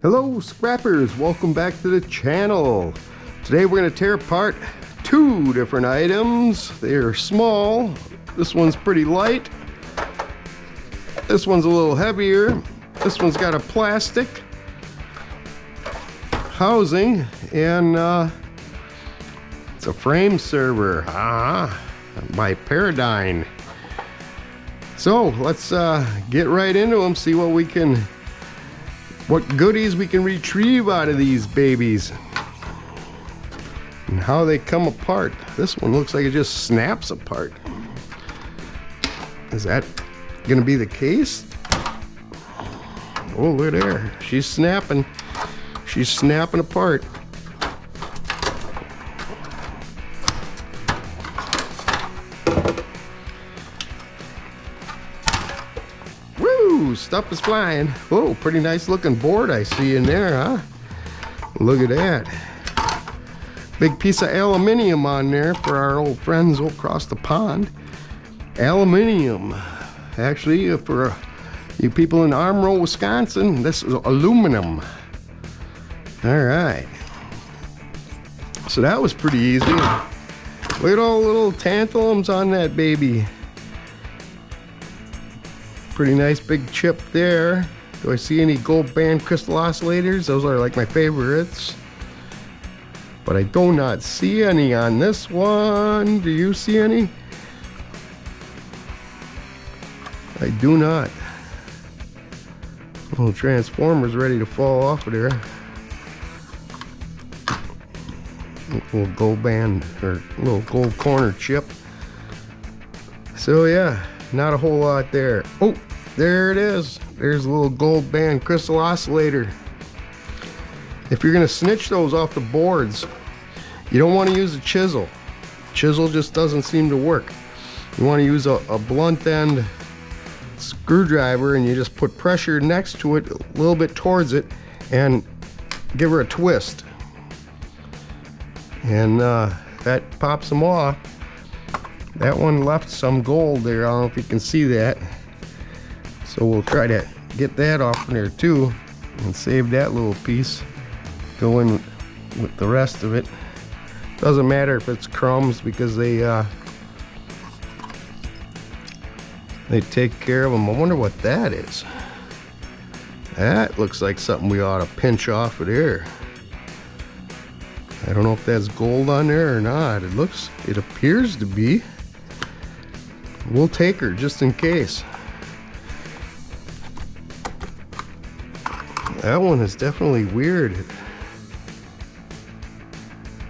Hello scrappers, welcome back to the channel. Today we're going to tear apart two different items. They are small. This one's pretty light. This one's a little heavier. This one's got a plastic housing and it's a frame server by Paradigm. So let's get right into them, see what goodies we can retrieve out of these babies and how they come apart. This one looks like it just snaps apart. Is that gonna be the case? Oh, look at there, she's snapping apart. Stuff is flying. Oh, pretty nice looking board I see in there, huh? Look at that. Big piece of aluminium on there for our old friends across the pond. Aluminium. Actually, for you people in Armrow, Wisconsin, this is aluminum. All right. So that was pretty easy. Look at all the little tantalums on that baby. Pretty nice big chip there. Do I see any gold band crystal oscillators? Those are like my favorites. But I do not see any on this one. Do you see any? I do not. Little transformer's ready to fall off of there. Little gold band or little gold corner chip. So yeah, not a whole lot there. Oh, there it is. There's a little gold band crystal oscillator. If you're gonna snitch those off the boards, you don't want to use a chisel. Chisel just doesn't seem to work. You want to use a blunt end screwdriver, and you just put pressure next to it, a little bit towards it, and give her a twist. And that pops them off. That one left some gold there. I don't know if you can see that. So we'll try to get that off there too and save that little piece. Go in with the rest of it. Doesn't matter if it's crumbs because they take care of them. I wonder what that is. That looks like something we ought to pinch off of there. I don't know if that's gold on there or not. It appears to be. We'll take her just in case. That one is definitely weird.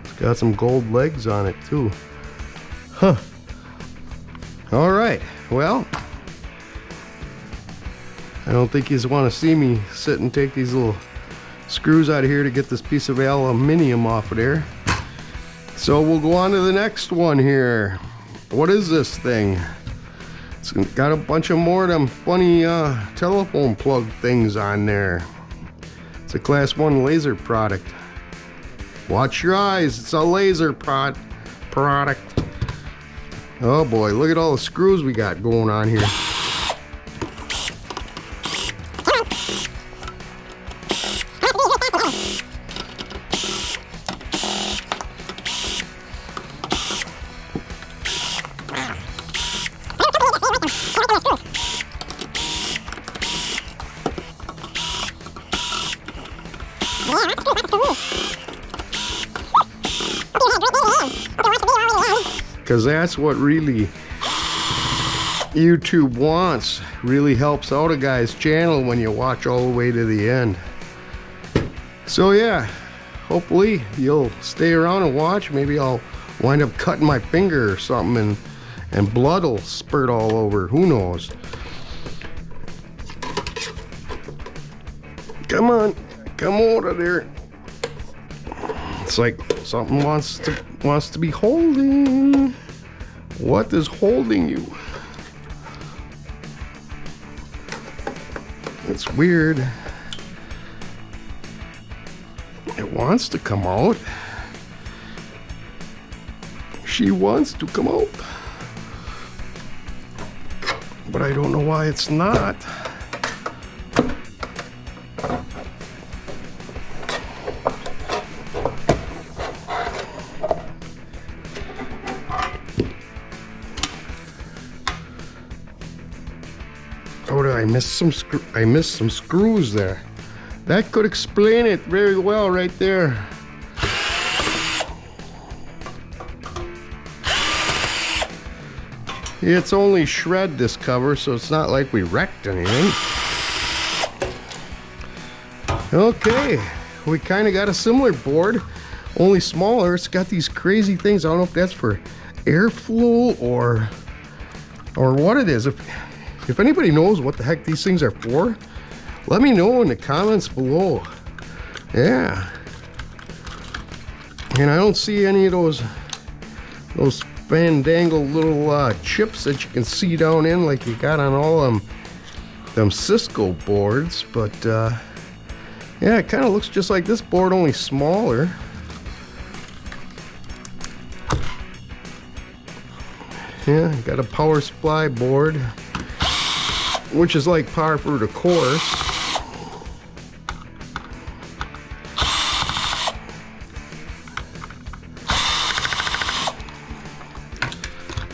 It's got some gold legs on it too. Huh. All right, well, I don't think you want to see me sit and take these little screws out of here to get this piece of aluminium off of there. So we'll go on to the next one here. What is this thing? It's got a bunch of more of them funny telephone plug things on there. It's a class 1 laser product. Watch your eyes, it's a laser product. Oh boy, look at all the screws we got going on here. Because that's what really YouTube wants. Really helps out a guy's channel when you watch all the way to the end. So yeah, hopefully you'll stay around and watch. Maybe I'll wind up cutting my finger or something and blood will spurt all over. Who knows? Come on, come out of there. It's like something wants to be holding. What is holding you? It's weird. It wants to come out. She wants to come out. But I don't know why it's not. missed some screws there. That could explain it very well right there. It's only shred, this cover, so it's not like we wrecked anything. Okay, we kind of got a similar board, only smaller. It's got these crazy things. I don't know if that's for airflow or what it is. If anybody knows what the heck these things are for, let me know in the comments below. Yeah. And I don't see any of those fandangled little chips that you can see down in like you got on all them Cisco boards, but yeah, it kind of looks just like this board, only smaller. Yeah, got a power supply board, which is like par for the course.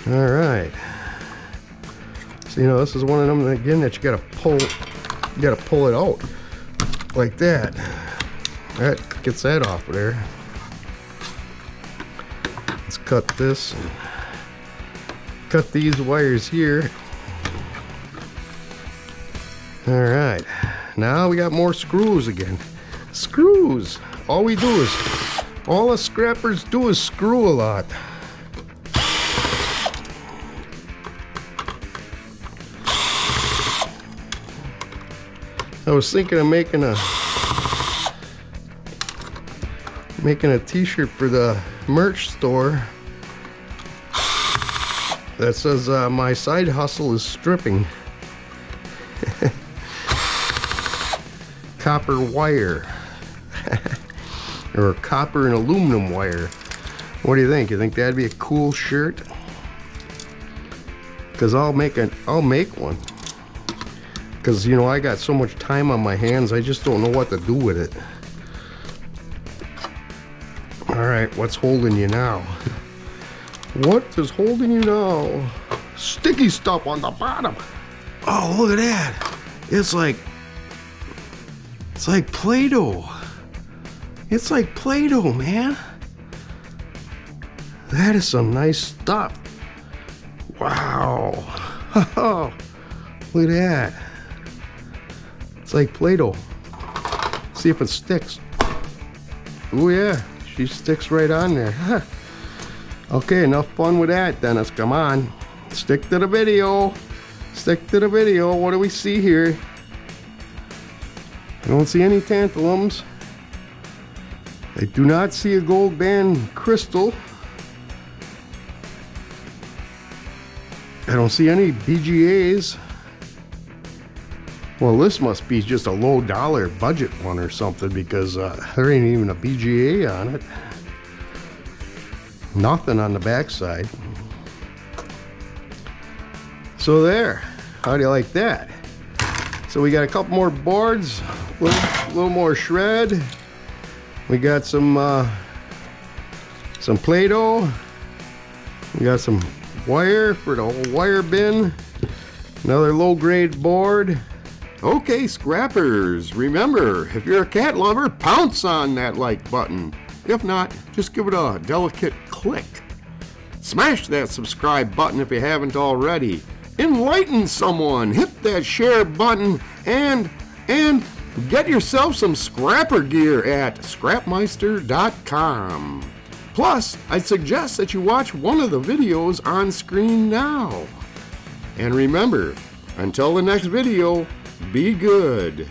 All right. So, you know, this is one of them again that you gotta pull it out like that. That gets that off of there. Let's cut this and cut these wires here. All right, now we got more screws again. Screws. All the scrappers do is screw a lot. I was thinking of making a t-shirt for the merch store that says my side hustle is stripping. Copper wire. Or copper and aluminum wire. What do you think? You think that'd be a cool shirt? Because I'll make one. Because, you know, I got so much time on my hands, I just don't know what to do with it. Alright, what's holding you now? What is holding you now? Sticky stuff on the bottom. Oh, look at that. It's like Play-Doh. It's like Play-Doh, man. That is some nice stuff. Wow. Look at that. It's like Play-Doh. See if it sticks. Oh yeah, she sticks right on there. Okay, enough fun with that, Dennis. Come on. Stick to the video. Stick to the video. What do we see here? I don't see any tantalums. I do not see a gold band crystal. I don't see any BGAs. Well, this must be just a low dollar budget one or something, because there ain't even a BGA on it. Nothing on the backside. So there. How do you like that? So we got a couple more boards, a little more shred. We got some Play-Doh. We got some wire for the whole wire bin. Another low grade board. Okay, scrappers, remember, if you're a cat lover, pounce on that like button. If not, just give it a delicate click. Smash that subscribe button if you haven't already. Enlighten someone, hit that share button, and get yourself some scrapper gear at Scrap-Meister.com. Plus, I'd suggest that you watch one of the videos on screen now. And remember, until the next video, be good.